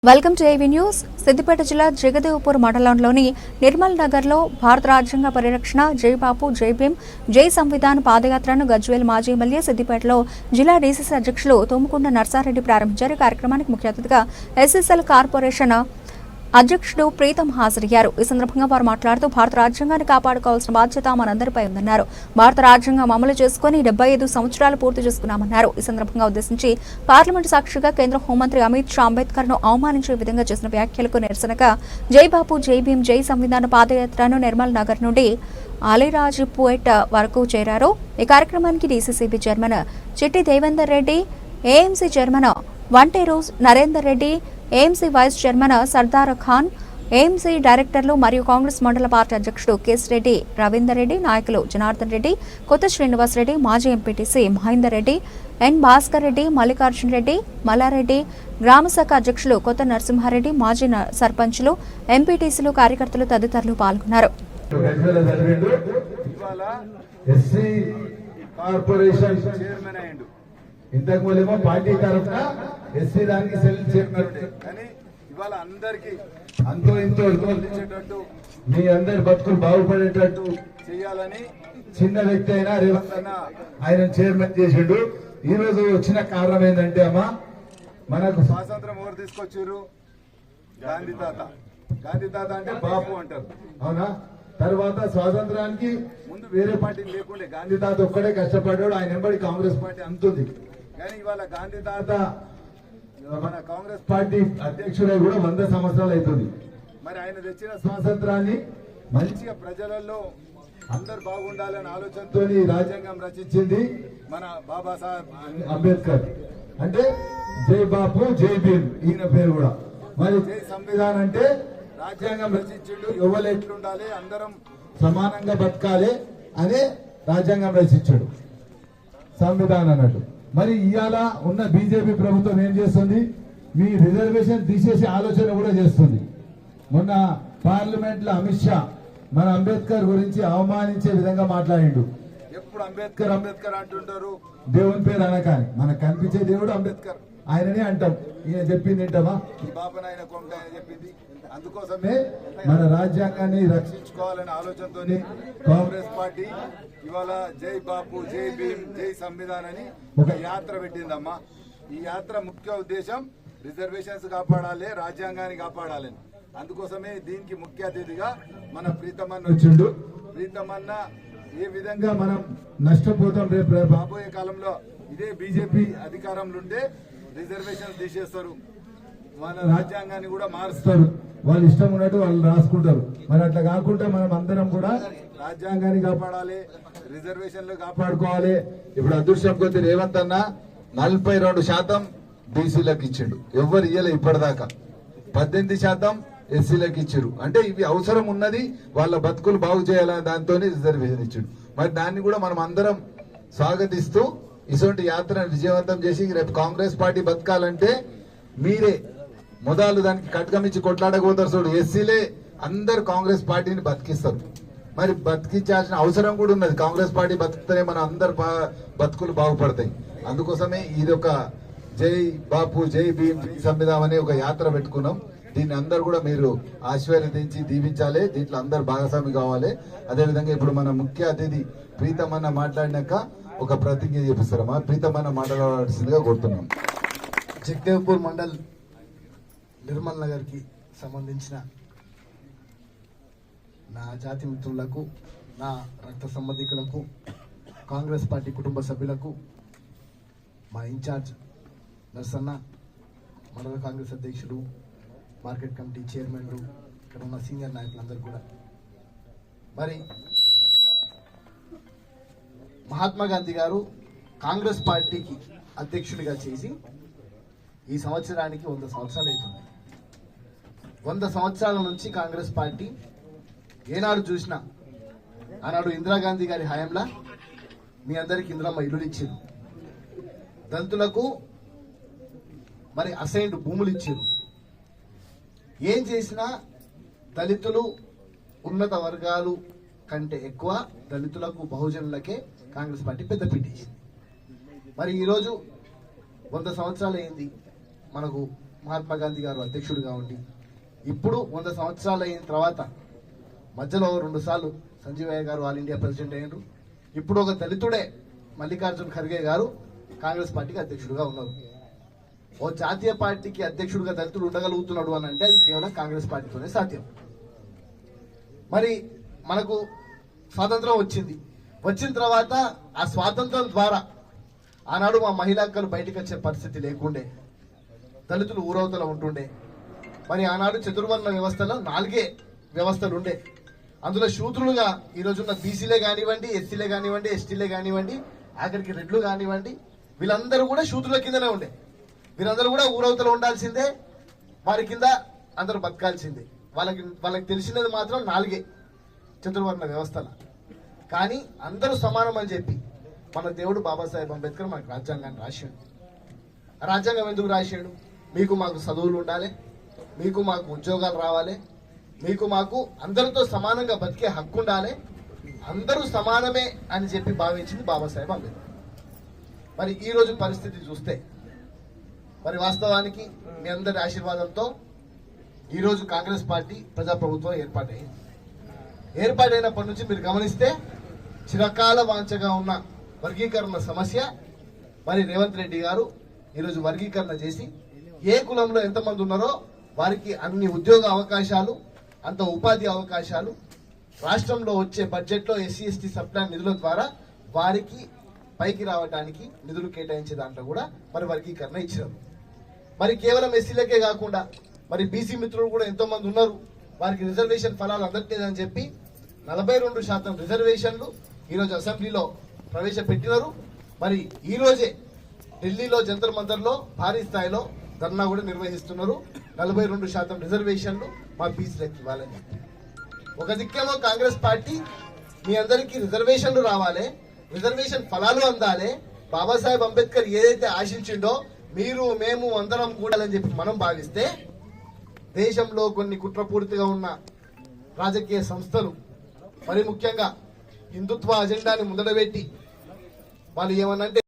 Welcome to AV news. Siddipet జిల్లా జగదేవ్పూర్ మండలంలోని నిర్మల్ నగర్లో భారత రాజ్యాంగ పరిరక్షణ జై బాపు జై భీమ్ జై సంవిధాన్ పాదయాత్రను గజ్వేల్ మాజీ ఎమ్మెల్యే సిద్దిపేటలో జిల్లా డీసీసీ అధ్యక్షులు తోముకొండ నర్సారెడ్డి ప్రారంభించారు. కార్యక్రమానికి ముఖ్య అతిథిగా ఎస్ఎస్ఎల్ కార్పొరేషన్ అధ్యక్షుడు ప్రీతం హాజరయ్యారు. ఈ సందర్భంగా వారు మాట్లాడుతూ భారత రాజ్యాంగాన్ని కాపాడుకోవాల్సిన బాధ్యత మనందరిపై ఉందన్నారు. భారత రాజ్యాంగం అమలు చేసుకుని 75 సంవత్సరాలు పూర్తి చేసుకున్నామన్నారు. ఈ సందర్భంగా ఉద్దేశించి పార్లమెంటు సాక్షిగా కేంద్ర హోంమంత్రి అమిత్ షా అంబేద్కర్ ను అవమానించే విధంగా చేసిన వ్యాఖ్యలకు నిరసనగా జై బాపు జై భీమ్ జై సంవిధాన పాదయాత్రను నిర్మల్ నగర్ నుండి అలీరాజ్పేట్ వరకు చేరారు. ఈ కార్యక్రమానికి DCCB chairman Chitti Devender Reddy, AMC chairman Vanteru Narender Reddy, AMC vice chairman Sardar Khan, AMC డైరెక్టర్లు మరియు కాంగ్రెస్ మండల పార్టీ అధ్యక్షుడు కేసిరెడ్డి రవీందర్ రెడ్డి, నాయకులు జనార్దన్ రెడ్డి, కొత్త శ్రీనివాస్ రెడ్డి, మాజీ ఎంపీటీసీ మహేందర్ రెడ్డి, ఎన్ భాస్కర్ రెడ్డి, మల్లికార్జున రెడ్డి, మల్లారెడ్డి, గ్రామశాఖ అధ్యక్షులు కొత్త నరసింహారెడ్డి, మాజీ సర్పంచులు, ఎంపీటీసీలు, కార్యకర్తలు తదితరులు పాల్గొన్నారు. ఇంతకు మూలేమో పార్టీ తరఫున ఎస్సీ దానికి సెల్ చైర్మన్ కానీ ఇవాళ అందరికి అంతో ఇంతో ఇచ్చేటట్టు మీ అందరి బతుకులు బాగుపడేటట్టు చేయాలని చిన్న వ్యక్తి అయినా రేవంత్ అన్న ఆయన చైర్మన్ చేసిండు. ఈ రోజు వచ్చిన కారణం ఏంటంటే అమ్మా, మనకు స్వాతంత్రం ఎవరు తీసుకొచ్చారు? గాంధీ తాత. గాంధీ తాత అంటే బాపు అంటారు, అవునా? తర్వాత స్వాతంత్రానికి ముందు వేరే పార్టీ లేకుండే గాంధీ తాత ఒక్కడే కష్టపడ్డాడు. ఆయన వెంబడి కాంగ్రెస్ పార్టీ అంతుంది. కానీ ఇవాళ గాంధీ తాత మన కాంగ్రెస్ పార్టీ అధ్యక్షుడై కూడా 100 సంవత్సరాలు అవుతుంది. మరి ఆయన తెచ్చిన స్వాతంత్రాన్ని మంచిగా ప్రజలలో అందరు బాగుండాలనే ఆలోచనతో రాజ్యాంగం రచించింది మన బాబాసాహెబ్ అంబేద్కర్. అంటే జై బాపు జై భీమ్ ఈయన పేరు కూడా. మరి జై సంవిధాన్ అంటే రాజ్యాంగం రచించిండు, ఎవరు ఎట్లుండాలి, అందరం సమానంగా బతకాలి అనే రాజ్యాంగం రచించాడు సంవిధానం అన్నట్టు. మరి ఇవాళ ఉన్న బీజేపీ ప్రభుత్వం ఏం చేస్తుంది? మీ రిజర్వేషన్ తీసేసే ఆలోచన కూడా చేస్తుంది. మొన్న పార్లమెంట్ లో అమిత్ షా మన అంబేద్కర్ గురించి అవమానించే విధంగా మాట్లాడిండు. ఎప్పుడు అంబేద్కర్ అంబేద్కర్ అంటుంటారు, దేవుని పేరు అనకాని. మనకు కనిపించే దేవుడు అంబేద్కర్, ఆయననే అంటాం. ఈయన చెప్పింది ఏంటమ్మా, ఈ బాబన్ ఆయన కొంట ఆయన చెప్పింది. అందుకోసమే మన రాజ్యాంగాన్ని రక్షించుకోవాలనే ఆలోచనతో కాంగ్రెస్ పార్టీ ఇవాళ జై బాపు జై భీమ్ జై సంవిధాన్ అని ఒక యాత్ర పెట్టిందమ్మా. ఈ యాత్ర ముఖ్య ఉద్దేశం రిజర్వేషన్స్ కాపాడాలి, రాజ్యాంగాన్ని కాపాడాలని. అందుకోసమే దీనికి ముఖ్య అతిథిగా మన ప్రీతమన్న వచ్చిండు. ప్రీతమన్న ఏ విధంగా మనం నష్టపోతాం రేపు రాబోయే కాలంలో ఇదే బీజేపీ అధికారంలో ఉంటే రిజర్వేషన్ తీసేస్తారు, మన రాజ్యాంగాన్ని కూడా మారుస్తారు. వాళ్ళు ఇష్టం ఉన్నట్టు వాళ్ళు రాసుకుంటారు. మరి అట్లా కాకుండా మనం అందరం కూడా రాజ్యాంగాన్ని కాపాడాలి, రిజర్వేషన్లు కాపాడుకోవాలి. ఇప్పుడు అదృష్టం కొద్ది రేవంత్ అన్న 42% బీసీలకు ఇచ్చిండు, ఎవరు ఇయ్యలే ఇప్పటిదాకా. 18% ఎస్సీలకు ఇచ్చారు. అంటే ఇవి అవసరం ఉన్నది, వాళ్ళ బతుకులు బాగు చేయాలనే దాంతో రిజర్వేషన్ ఇచ్చిండు. మరి దాన్ని కూడా మనం అందరం స్వాగతిస్తూ ఇటువంటి యాత్రను విజయవంతం చేసి రేపు కాంగ్రెస్ పార్టీ బతకాలంటే మీరే మొదలు దానికి కట్కమిచ్చి కొట్లాడకపోతారు. చూడు, ఎస్సీలే అందరు కాంగ్రెస్ పార్టీని బతికిస్తారు. మరి బతికించాల్సిన అవసరం కూడా ఉన్నది. కాంగ్రెస్ పార్టీ బతికితేనే మన అందరు బతుకులు బాగుపడతాయి. అందుకోసమే ఇది ఒక జై బాపు జై భీమ్ జై సంవిధాన్ అనే ఒక యాత్ర పెట్టుకున్నాం. దీన్ని అందరు కూడా మీరు ఆశీర్వదించి దీవించాలి, దీంట్లో అందరు భాగస్వామి కావాలి. అదేవిధంగా ఇప్పుడు మన ముఖ్య అతిథి ప్రీతమన్న మాట్లాడినాక ఒక ప్రతిజ్ఞ చేపిస్తారమ్మా. ప్రీతమన్న మాట్లాడాల్సిందిగా కోరుతున్నాం. జగదేవ్పూర్ మండల్ నిర్మల్ నగర్ కి సంబంధించిన నా జాతి మిత్రులకు, నా రక్త సంబంధికులకు, కాంగ్రెస్ పార్టీ కుటుంబ సభ్యులకు, మా ఇన్ఛార్జ్ నర్సన్న, మండల కాంగ్రెస్ అధ్యక్షులు, మార్కెట్ కమిటీ చైర్మన్లు, ఇక్కడ ఉన్న సీనియర్ నాయకులందరూ కూడా, మరి మహాత్మా గాంధీ గారు కాంగ్రెస్ పార్టీకి అధ్యక్షుడిగా చేసి ఈ సంవత్సరానికి 100 సంవత్సరాలు అవుతుంది. 100 సంవత్సరాల నుంచి కాంగ్రెస్ పార్టీ ఏనాడు చూసినా, ఆనాడు ఇందిరాగాంధీ గారి హయాంలో మీ అందరికి ఇందిరమ్మ ఇల్లులు ఇచ్చారు, దళితులకు మరి అసైన్డ్ భూములు ఇచ్చారు. ఏం చేసినా దళితులు ఉన్నత వర్గాలు కంటే ఎక్కువ దళితులకు బహుజనులకే కాంగ్రెస్ పార్టీ పెద్దపీట ఇచ్చింది. మరి ఈరోజు 100 సంవత్సరాలు అయింది మనకు మహాత్మా గాంధీ గారు అధ్యక్షుడిగా ఉండి ఇప్పుడు 100 సంవత్సరాలు అయిన తర్వాత మధ్యలో 2 సార్లు సంజీవయ్య గారు ఆల్ ఇండియా ప్రెసిడెంట్ అయ్యారు. ఇప్పుడు ఒక దళితుడే మల్లికార్జున్ ఖర్గే గారు కాంగ్రెస్ పార్టీకి అధ్యక్షుడిగా ఉన్నారు. ఓ జాతీయ పార్టీకి అధ్యక్షుడిగా దళితుడు ఉండగలుగుతున్నాడు అని అంటే అది కేవలం కాంగ్రెస్ పార్టీతోనే సాధ్యం. మరి మనకు స్వాతంత్రం వచ్చిన తర్వాత ఆ స్వాతంత్రం ద్వారా ఆనాడు మా మహిళా హక్కులు బయటకు వచ్చే పరిస్థితి లేకుండే, దళితులు ఊరవతల ఉంటుండే. మరి ఆనాడు చతుర్వర్ణ వ్యవస్థలో 4 వ్యవస్థలు ఉండే. అందులో శూద్రులుగా ఈ రోజున్న బీసీలే కానివ్వండి, ఎస్సీలే కానివ్వండి, ఎస్టీలే కానివ్వండి, ఆఖరికి రెడ్లు కానివ్వండి, వీళ్ళందరూ కూడా శూద్రుల కిందనే ఉండే. వీరందరూ కూడా ఊరవతల ఉండాల్సిందే, వారి కింద అందరూ బతకాల్సిందే. వాళ్ళకి తెలిసినది మాత్రం 4 చతుర్వర్ణ వ్యవస్థల. కానీ అందరూ సమానం అని చెప్పి మన దేవుడు బాబాసాహెబ్ అంబేద్కర్ మనకు రాజ్యాంగాన్ని రాశాడు. రాజ్యాంగం ఎందుకు రాశాడు? మీకు మాకు చదువులు ఉండాలి, మీకు మాకు ఉద్యోగాలు రావాలి, మీకు మాకు అందరితో సమానంగా బతికే హక్కు ఉండాలి, అందరూ సమానమే అని చెప్పి భావించింది బాబాసాహెబ్ అంబేద్కర్. మరి ఈ రోజు పరిస్థితి చూస్తే మరి వాస్తవానికి మీ అందరి ఆశీర్వాదంతో ఈరోజు కాంగ్రెస్ పార్టీ ప్రజాప్రభుత్వం ఏర్పాటైనప్పటి నుంచి మీరు గమనిస్తే చిరకాల వాంఛగా ఉన్న వర్గీకరణ సమస్య మరి రేవంత్ రెడ్డి గారు ఈరోజు వర్గీకరణ చేసి ఏ కులంలో ఎంతమంది ఉన్నారో వారికి అన్ని ఉద్యోగ అవకాశాలు, అంత ఉపాధి అవకాశాలు, రాష్ట్రంలో వచ్చే బడ్జెట్లో ఎస్సీ ఎస్టీ సబ్ ప్లాన్ నిధుల ద్వారా వారికి పైకి రావడానికి నిధులు కేటాయించే దాంట్లో కూడా మరి వర్గీకరణ ఇచ్చినారు. మరి కేవలం ఎస్సీలకే కాకుండా మరి బీసీ మిత్రులు కూడా ఎంతో మంది ఉన్నారు, వారికి రిజర్వేషన్ ఫలాలు అందట్లేదని చెప్పి 42% రిజర్వేషన్లు ఈరోజు అసెంబ్లీలో ప్రవేశపెట్టినారు. మరి ఈ రోజే ఢిల్లీలో జంతర్ మంతర్లో భారీ స్థాయిలో ధర్నా కూడా నిర్వహిస్తున్నారు. 42% రిజర్వేషన్లు మా బీసీలకు ఇవ్వాలని. ఒక దిక్కేమో కాంగ్రెస్ పార్టీ మీ అందరికీ రిజర్వేషన్లు రావాలి, రిజర్వేషన్ ఫలాలు అందాలి, బాబాసాహెబ్ అంబేద్కర్ ఏదైతే ఆశించిండో మీరు మేము అందరం కూడా అని చెప్పి మనం భావిస్తే, దేశంలో కొన్ని కుట్రపూరితగా ఉన్న రాజకీయ సంస్థలు మరి ముఖ్యంగా హిందుత్వ అజెండాని ముందడబెట్టి వాళ్ళు ఏమనంటే